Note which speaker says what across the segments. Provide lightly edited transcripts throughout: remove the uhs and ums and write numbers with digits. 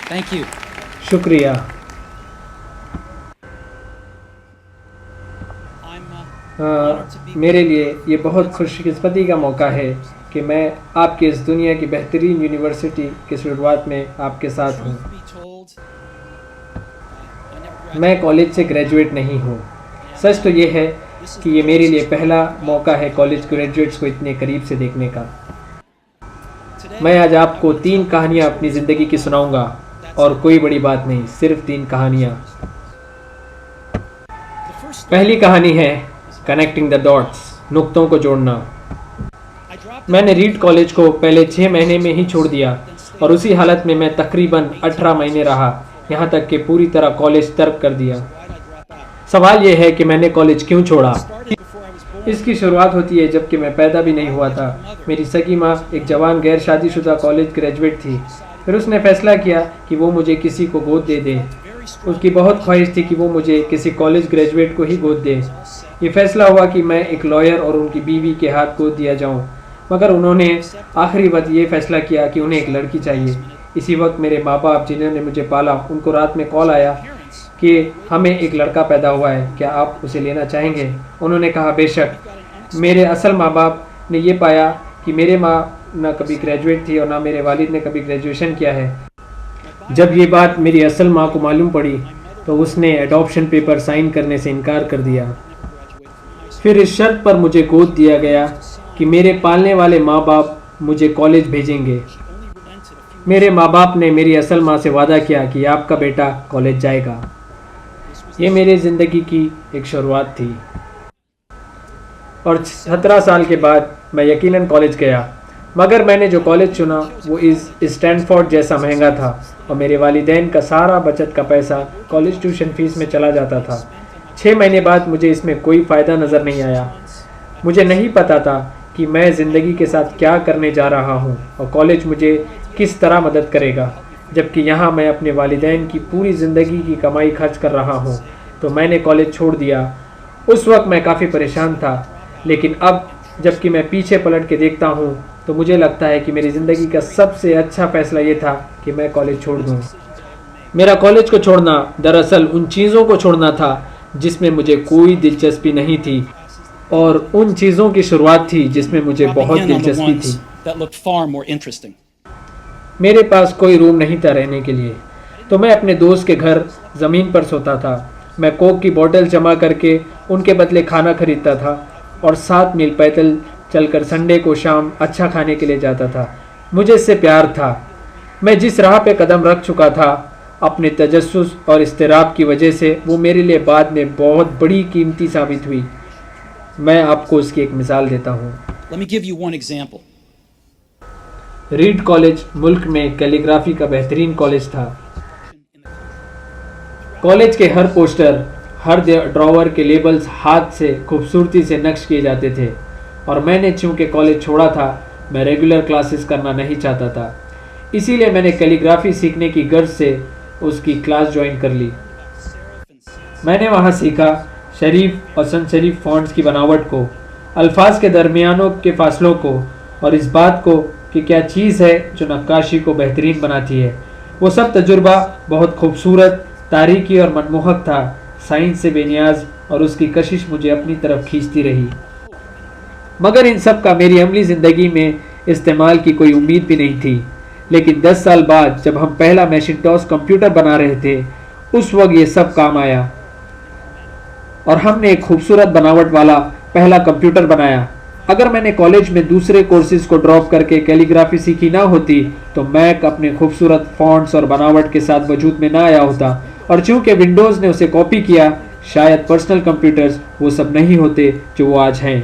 Speaker 1: Thank you.
Speaker 2: शुक्रिया। मेरे लिए ये बहुत खुशकिस्मती का मौका है कि मैं आपकी इस दुनिया की बेहतरीन यूनिवर्सिटी की शुरुआत में आपके साथ हूँ। मैं कॉलेज से ग्रेजुएट नहीं हूँ। सच तो ये है कि ये मेरे लिए पहला मौका है कॉलेज ग्रेजुएट्स को इतने करीब से देखने का। मैं आज आपको 3 कहानियाँ अपनी ज़िंदगी की सुनाऊँगा, और कोई बड़ी बात नहीं, सिर्फ 3 कहानियाँ। पहली कहानी है कनेक्टिंग द डॉट्स, नुक्तों को जोड़ना। मैंने रीड कॉलेज को पहले 6 महीने में ही छोड़ दिया, और उसी हालत में मैं तकरीबन 18 महीने रहा, यहाँ तक कि पूरी तरह कॉलेज तर्क कर दिया। सवाल यह है कि मैंने कॉलेज क्यों छोड़ा। इसकी शुरुआत होती है जबकि मैं पैदा भी नहीं हुआ था। मेरी सगी माँ एक जवान गैर शादीशुदा कॉलेज ग्रेजुएट थी। फिर उसने फैसला किया कि वो मुझे किसी को गोद दे दे। उसकी बहुत ख्वाहिश थी कि वो मुझे किसी कॉलेज ग्रेजुएट को ही गोद दे। ये फैसला हुआ कि मैं एक लॉयर और उनकी बीवी के हाथ गोद दिया जाऊं, मगर उन्होंने आखिरी वक्त ये फैसला किया कि उन्हें एक लड़की चाहिए। इसी वक्त मेरे माँ बाप जिन्होंने मुझे पाला, उनको रात में कॉल आया कि हमें एक लड़का पैदा हुआ है, क्या आप उसे लेना चाहेंगे। उन्होंने कहा बेशक। मेरे असल माँ बाप ने ये पाया कि मेरे माँ ना कभी ग्रेजुएट थी और ना मेरे वालिद ने कभी ग्रेजुएशन किया है। जब ये बात मेरी असल माँ को मालूम पड़ी तो उसने एडॉप्शन पेपर साइन करने से इनकार कर दिया। फिर इस शर्त पर मुझे गोद दिया गया कि मेरे पालने वाले माँ बाप मुझे कॉलेज भेजेंगे। मेरे माँ बाप ने मेरी असल माँ से वादा किया कि आपका बेटा कॉलेज जाएगा। ये मेरी ज़िंदगी की एक शुरुआत थी, और 17 साल के बाद मैं यकीनन कॉलेज गया। मगर मैंने जो कॉलेज चुना वो स्टैनफोर्ड जैसा महंगा था, और मेरे वालिदैन का सारा बचत का पैसा कॉलेज ट्यूशन फीस में चला जाता था। 6 महीने बाद मुझे इसमें कोई फ़ायदा नज़र नहीं आया। मुझे नहीं पता था कि मैं ज़िंदगी के साथ क्या करने जा रहा हूँ और कॉलेज मुझे किस तरह मदद करेगा, जबकि यहाँ मैं अपने वालिदैन की पूरी ज़िंदगी की कमाई खर्च कर रहा हूँ। तो मैंने कॉलेज छोड़ दिया। उस वक्त मैं काफ़ी परेशान था, लेकिन अब जबकि मैं पीछे पलट के देखता हूँ तो मुझे लगता है कि मेरी ज़िंदगी का सबसे अच्छा फ़ैसला ये था कि मैं कॉलेज छोड़ दूँ। मेरा कॉलेज को छोड़ना दरअसल उन चीज़ों को छोड़ना था जिसमें मुझे कोई दिलचस्पी नहीं थी, और उन चीज़ों की शुरुआत थी जिसमें मुझे बहुत दिलचस्पी थी। मेरे पास कोई रूम नहीं था रहने के लिए, तो मैं अपने दोस्त के घर ज़मीन पर सोता था। मैं कोक की बोतल जमा करके उनके बदले खाना खरीदता था, और 7 मील पैदल चलकर संडे को शाम अच्छा खाने के लिए जाता था। मुझे इससे प्यार था। मैं जिस राह पे कदम रख चुका था अपने तजस्सुस और इस्तिराब की वजह से, वो मेरे लिए बाद में बहुत बड़ी कीमती साबित हुई। मैं आपको इसकी एक मिसाल देता हूँ। रीड कॉलेज मुल्क में कैलीग्राफी का बेहतरीन कॉलेज था। कॉलेज के हर पोस्टर, हर ड्रॉवर के लेबल्स हाथ से खूबसूरती से नक्श किए जाते थे, और मैंने चूंकि कॉलेज छोड़ा था, मैं रेगुलर क्लासेस करना नहीं चाहता था। इसीलिए मैंने कैलीग्राफी सीखने की गर्ज से उसकी क्लास ज्वाइन कर ली। मैंने वहाँ सीखा शरीफ और सनसरीफ शरीफ फॉन्ट्स की बनावट को, अल्फाज के दरमियानों के फासलों को, और इस बात को कि क्या चीज़ है जो नक्काशी को बेहतरीन बनाती है। वो सब तजुर्बा बहुत खूबसूरत, तारीखी और मनमोहक था। साइंस से बेनियाज और उसकी कशिश मुझे अपनी तरफ खींचती रही, मगर इन सब का मेरी अमली ज़िंदगी में इस्तेमाल की कोई उम्मीद भी नहीं थी। लेकिन 10 साल बाद जब हम पहला मैकिंटॉश कंप्यूटर बना रहे थे, उस वक्त ये सब काम आया, और हमने एक खूबसूरत बनावट वाला पहला कंप्यूटर बनाया। अगर मैंने कॉलेज में दूसरे कोर्सेज को ड्रॉप करके कैलीग्राफी सीखी ना होती तो मैक अपने खूबसूरत फॉन्ट्स और बनावट के साथ वजूद में ना आया होता, और चूंकि विंडोज़ ने उसे कॉपी किया, शायद पर्सनल कंप्यूटर्स वो सब नहीं होते जो वो आज हैं।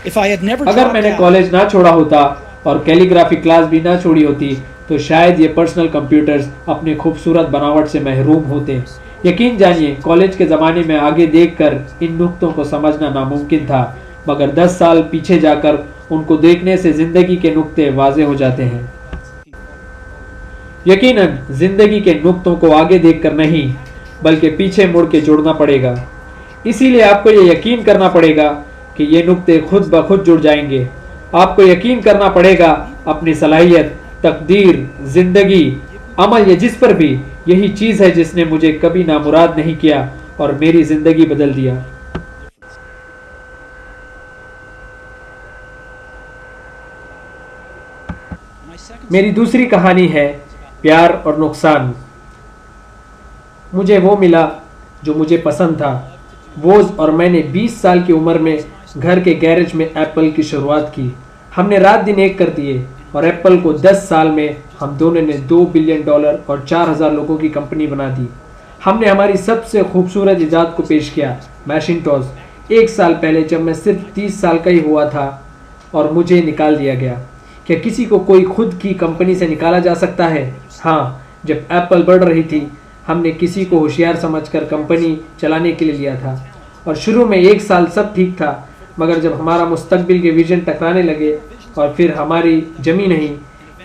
Speaker 2: अगर मैंने कॉलेज ना छोड़ा होता और कैलीग्राफी क्लास भी ना छोड़ी होती तो शायद ये पर्सनल कंप्यूटर्स अपने खूबसूरत बनावट से महरूम होते। यकीन जानिए, कॉलेज के ज़माने में आगे देखकर इन नुक्तों को समझना नामुमकिन था, मगर 10 साल पीछे जाकर उनको देखने से ज़िंदगी के नुक्ते वाजे हो जाते हैं। यकीनन ज़िंदगी के नुक्तों को आगे देखकर नहीं बल्कि पीछे मुड़ के जोड़ना पड़ेगा। इसीलिए आपको ये यकीन करना पड़ेगा कि ये नुक्ते खुद ब खुद जुड़ जाएंगे। आपको यकीन करना पड़ेगा अपनी सलाहियत, तकदीर, जिंदगी, अमल, या जिस पर भी, यही चीज है जिसने मुझे कभी नामुराद नहीं किया और मेरी जिंदगी बदल दिया। मेरी दूसरी कहानी है प्यार और नुकसान। मुझे वो मिला जो मुझे पसंद था। बोझ और मैंने 20 साल की उम्र में घर के गैरेज में एप्पल की शुरुआत की। हमने रात दिन एक कर दिए और एप्पल को 10 साल में हम दोनों ने $2 बिलियन और 4000 लोगों की कंपनी बना दी। हमने हमारी सबसे खूबसूरत इजाद को पेश किया, मैकिन्टॉश, 1 साल पहले जब मैं सिर्फ 30 साल का ही हुआ था और मुझे निकाल दिया गया। क्या किसी को कोई खुद की कंपनी से निकाला जा सकता है? हाँ, जब एप्पल बढ़ रही थी हमने किसी को होशियार समझकर कंपनी चलाने के लिए लिया था और शुरू में 1 साल सब ठीक था, मगर जब हमारा मुस्तकबिल के विजन टकराने लगे और फिर हमारी जमी नहीं,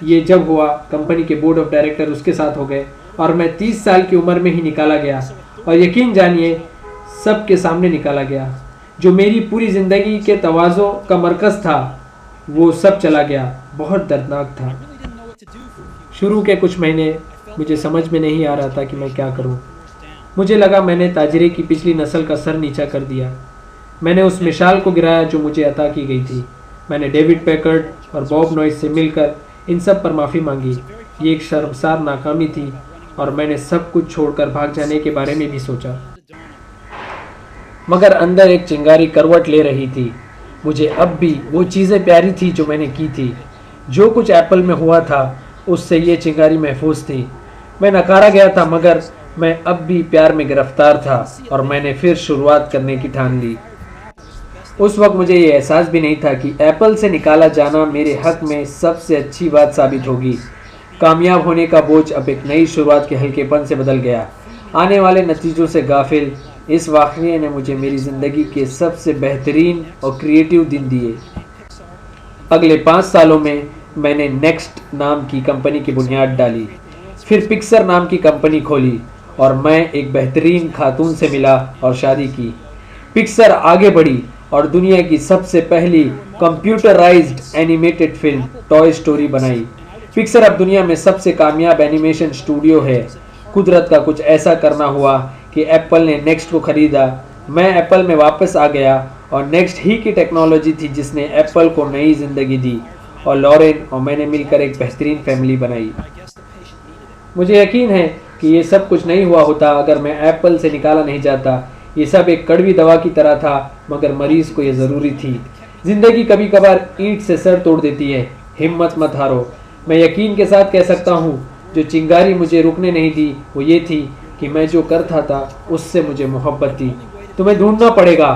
Speaker 2: ये जब हुआ कंपनी के बोर्ड ऑफ डायरेक्टर उसके साथ हो गए और मैं 30 साल की उम्र में ही निकाला गया। और यकीन जानिए सबके सामने निकाला गया। जो मेरी पूरी ज़िंदगी के तवाज़ो का मरकज़ था वो सब चला गया। बहुत दर्दनाक था। शुरू के कुछ महीने मुझे समझ में नहीं आ रहा था कि मैं क्या करूं। मुझे लगा मैंने ताजरे की पिछली नस्ल का सर नीचा कर दिया। मैंने उस मिसाल को गिराया जो मुझे अता की गई थी। मैंने डेविड पैकर्ड और बॉब नॉइस से मिलकर इन सब पर माफ़ी मांगी। ये एक शर्मसार नाकामी थी और मैंने सब कुछ छोड़कर भाग जाने के बारे में भी सोचा, मगर अंदर एक चिंगारी करवट ले रही थी। मुझे अब भी वो चीज़ें प्यारी थी जो मैंने की थी। जो कुछ एप्पल में हुआ था उससे ये चिंगारी महफूज थी। मैं नकारा गया था मगर मैं अब भी प्यार में गिरफ्तार था और मैंने फिर शुरुआत करने की ठान ली। उस वक्त मुझे ये एहसास भी नहीं था कि एप्पल से निकाला जाना मेरे हक में सबसे अच्छी बात साबित होगी। कामयाब होने का बोझ अब एक नई शुरुआत के हल्केपन से बदल गया। आने वाले नतीजों से गाफिल इस वाक़ये ने मुझे मेरी ज़िंदगी के सबसे बेहतरीन और क्रिएटिव दिन दिए। अगले 5 सालों में मैंने नेक्स्ट नाम की कंपनी की बुनियाद डाली, फिर पिक्सर नाम की कंपनी खोली और मैं एक बेहतरीन खातून से मिला और शादी की। पिक्सर आगे बढ़ी और दुनिया की सबसे पहली computerised animated film toy story बनाई। पिक्सर अब दुनिया में सबसे कामयाब एनिमेशन स्टूडियो है। कुदरत का कुछ ऐसा करना हुआ कि एप्पल ने नेक्स्ट को खरीदा। मैं एप्पल में वापस आ गया और नेक्स्ट ही की टेक्नोलॉजी थी जिसने एप्पल को नई ज़िंदगी दी और लॉरेन और मैंने मिलकर एक बेहतरीन फैमिली बनाई। मुझे यकीन है कि ये सब कुछ नहीं हुआ होता अगर मैं एप्पल से निकाला नहीं जाता। ये सब एक कड़वी दवा की तरह था मगर मरीज को ये ज़रूरी थी। ज़िंदगी कभी कभार ईंट से सर तोड़ देती है, हिम्मत मत हारो। मैं यकीन के साथ कह सकता हूँ जो चिंगारी मुझे रुकने नहीं दी वो ये थी कि मैं जो करता था उससे मुझे मोहब्बत थी। तुम्हें ढूंढना पड़ेगा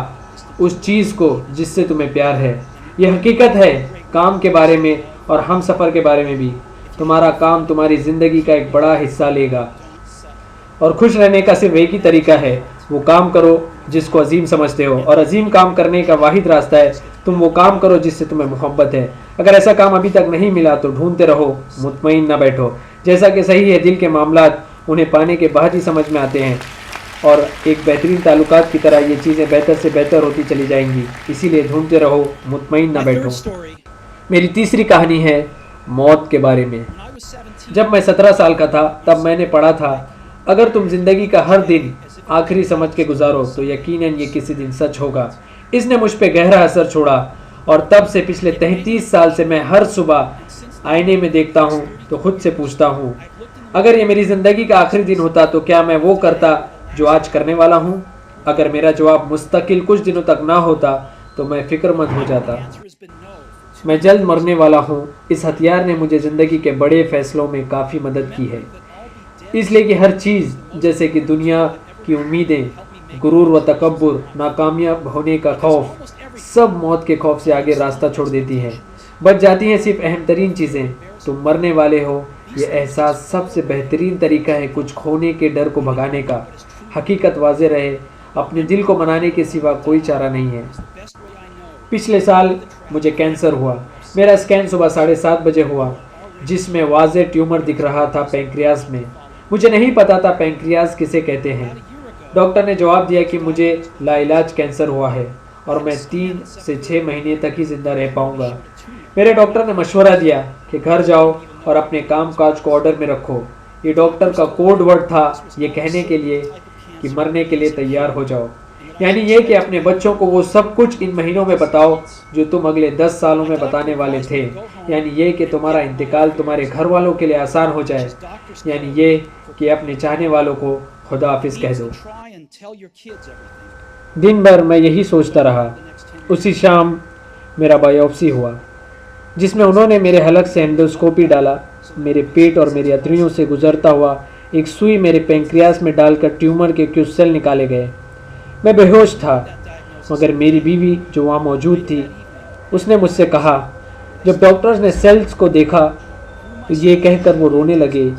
Speaker 2: उस चीज़ को जिससे तुम्हें प्यार है। यह हकीकत है काम के बारे में और हम सफ़र के बारे में भी। तुम्हारा काम तुम्हारी ज़िंदगी का एक बड़ा हिस्सा लेगा और खुश रहने का सिर्फ एक ही तरीका है, वो काम करो जिसको अजीम समझते हो और अजीम काम करने का वाहिद रास्ता है तुम वो काम करो जिससे तुम्हें मोहब्बत है। अगर ऐसा काम अभी तक नहीं मिला तो ढूंढते रहो, मुतमईन ना बैठो। जैसा कि सही है दिल के मामलात उन्हें पाने के बाद ही समझ में आते हैं और एक बेहतरीन ताल्लुकात की तरह ये चीज़ें बेहतर से बेहतर होती चली जाएंगी। इसीलिए ढूंढते रहो, मुतमईन ना बैठो। मेरी तीसरी कहानी है मौत के बारे में। जब मैं 17 साल का था तब मैंने पढ़ा था अगर तुम जिंदगी का हर दिन आखिरी समझ के गुजारो तो यकीनन ये किसी दिन सच होगा। इसने मुझ पे गहरा असर छोड़ा और तब से पिछले 33 साल से मैं हर सुबह आईने में देखता हूँ तो खुद से पूछता हूँ अगर ये मेरी ज़िंदगी का आखिरी दिन होता तो क्या मैं वो करता जो आज करने वाला हूँ। अगर मेरा जवाब मुस्तकिल कुछ दिनों तक ना होता तो मैं फिक्रमंद हो जाता। मैं जल्द मरने वाला हूँ। इस हथियार ने मुझे ज़िंदगी के बड़े फैसलों में काफ़ी मदद की है, इसलिए कि हर चीज़ जैसे कि दुनिया की उम्मीदें, गुरूर व तकब्बुर, नाकामयाब होने का खौफ, सब मौत के खौफ से आगे रास्ता छोड़ देती हैं। बच जाती हैं सिर्फ अहम तरीन चीज़ें। तुम मरने वाले हो, ये एहसास सबसे बेहतरीन तरीका है कुछ खोने के डर को भगाने का। हकीकत वाज़े रहे, अपने दिल को मनाने के सिवा कोई चारा नहीं है। पिछले साल मुझे कैंसर हुआ। मेरा स्कैन सुबह 7:30 बजे हुआ जिसमें वाज़े ट्यूमर दिख रहा था पैंक्रियाज में। मुझे नहीं पता था पैंक्रियाज किसे कहते हैं। डॉक्टर ने जवाब दिया कि मुझे लाइलाज कैंसर हुआ है और मैं 3 से 6 महीने तक ही जिंदा रह पाऊंगा। मेरे डॉक्टर ने मशवरा दिया कि घर जाओ और अपने काम काज को ऑर्डर में रखो। ये डॉक्टर का कोड वर्ड था ये कहने के लिए कि मरने के लिए तैयार हो जाओ, यानी ये कि अपने बच्चों को वो सब कुछ इन महीनों में बताओ जो तुम अगले 10 सालों में बताने वाले थे, यानी ये कि तुम्हारा इंतकाल तुम्हारे घर वालों के लिए आसान हो जाए, यानी ये कि अपने चाहने वालों को खुदा हाफिज कह दो। दिन भर मैं यही सोचता रहा। उसी शाम मेरा बायोप्सी हुआ जिसमें उन्होंने मेरे हलक से एंडोस्कोपी डाला। मेरे पेट और मेरी अतरियों से गुजरता हुआ एक सुई मेरे पेंक्रियास में डालकर ट्यूमर के कुछ सेल निकाले गए। मैं बेहोश था, मगर मेरी बीवी जो वहाँ मौजूद थी उसने मुझसे कहा, जब डॉक्टर्स ने सेल्स को देखा तो ये कहकर वो रोने लगे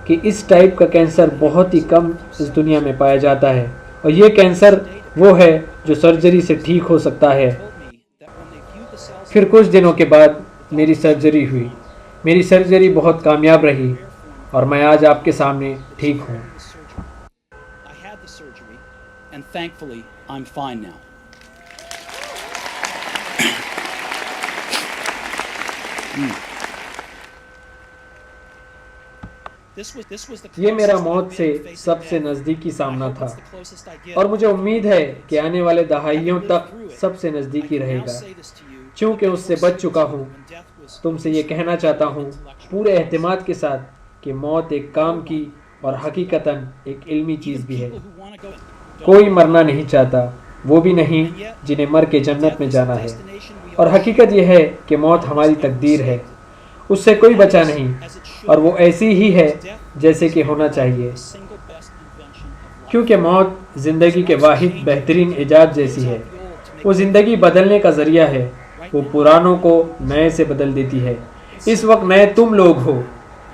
Speaker 2: कि इस टाइप का कैंसर बहुत ही कम इस दुनिया में पाया जाता है और ये कैंसर वो है जो सर्जरी से ठीक हो सकता है। फिर कुछ दिनों के बाद मेरी सर्जरी हुई। मेरी सर्जरी बहुत कामयाब रही और मैं आज आपके सामने ठीक हूँ। ये मेरा मौत से सबसे नज़दीकी सामना था और मुझे उम्मीद है कि आने वाले दहाइयों तक सबसे नज़दीकी रहेगा। चूँकि उससे बच चुका हूँ, तुमसे ये कहना चाहता हूँ पूरे एहतिमाद के साथ कि मौत एक काम की और हकीकतन एक इल्मी चीज़ भी है। कोई मरना नहीं चाहता, वो भी नहीं जिन्हें मर के जन्नत में जाना है। और हकीकत यह है कि मौत हमारी तकदीर है, उससे कोई बचा नहीं और वो ऐसी ही है जैसे कि होना चाहिए, क्योंकि मौत ज़िंदगी के वाहिद बेहतरीन इजाद जैसी है। वो ज़िंदगी बदलने का ज़रिया है, वो पुरानों को नए से बदल देती है। इस वक्त नए तुम लोग हो,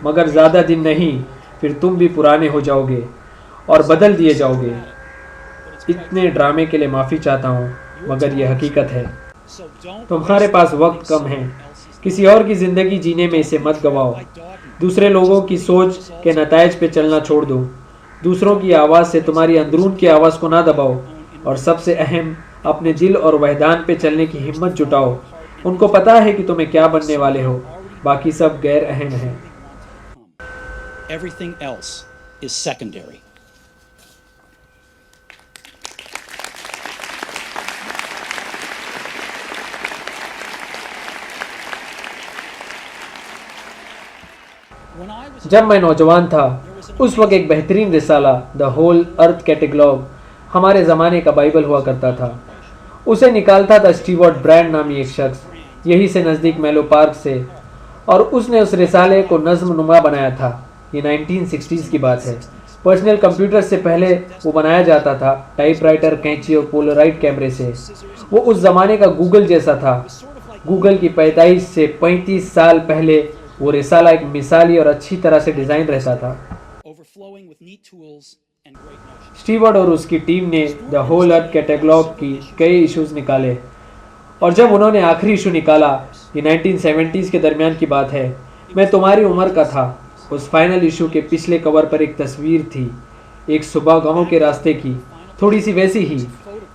Speaker 2: मगर ज़्यादा दिन नहीं फिर तुम भी पुराने हो जाओगे और बदल दिए जाओगे। इतने ड्रामे के लिए माफ़ी चाहता हूँ, मगर ये हकीकत है। तुम्हारे पास वक्त कम है, किसी और की ज़िंदगी जीने में इसे मत गवाओ। दूसरे लोगों की सोच के नतायज पे चलना छोड़ दो। दूसरों की आवाज़ से तुम्हारी अंदरून की आवाज़ को ना दबाओ और सबसे अहम, अपने दिल और वहदान पे चलने की हिम्मत जुटाओ। उनको पता है कि तुम्हें क्या बनने वाले हो, बाकी सब गैर अहम है।
Speaker 1: Everything else is secondary.
Speaker 2: जब मैं नौजवान था उस वक्त एक बेहतरीन रिसाला द होल अर्थ कैटलॉग हमारे ज़माने का बाइबल हुआ करता था। उसे निकालता था स्टीवर्ट ब्रांड नामी एक शख्स, यही से नज़दीक मेलो पार्क से, और उसने उस रिसाले को नज़्म नुमा बनाया था। ये 1960s की बात है। पर्सनल कंप्यूटर से पहले वो बनाया जाता था टाइपराइटर, कैंची और पोलराइड कैमरे से। वो उस ज़माने का गूगल जैसा था। गूगल की पैदाइश से 35 साल पहले वो रिसाला एक मिसाली और अच्छी तरह से डिज़ाइन रहता था। स्टीवर्ट और उसकी टीम ने द होल अर्थ कैटलॉग की कई इश्यूज निकाले और जब उन्होंने आखिरी इशू निकाला, ये 1970s के दरमियान की बात है, मैं तुम्हारी उम्र का था। उस फाइनल इशू के पिछले कवर पर एक तस्वीर थी, एक सुबह गांव के रास्ते की, थोड़ी सी वैसी ही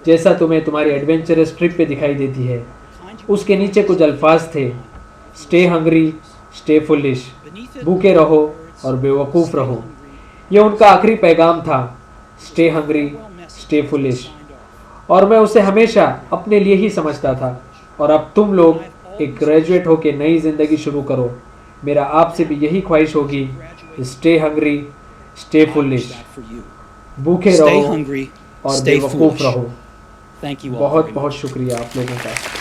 Speaker 2: जैसा तुम्हें तुम्हारी एडवेंचरस ट्रिप पे दिखाई देती है। उसके नीचे कुछ अल्फाज थे, स्टे हंग्री, स्टे फुलिश, भूखे रहो और बेवकूफ़ रहो। ये उनका आखिरी पैगाम था, स्टे हंग्री, स्टे फुलिश। और मैं उसे हमेशा अपने लिए ही समझता था। और अब तुम लोग एक ग्रेजुएट होकर नई ज़िंदगी शुरू करो। मेरा आपसे भी यही ख्वाहिश होगी, स्टे हंग्री, स्टे फुलिश, भूखे रहो और बेवकूफ़ रहो। बहुत बहुत शुक्रिया आप लोगों का।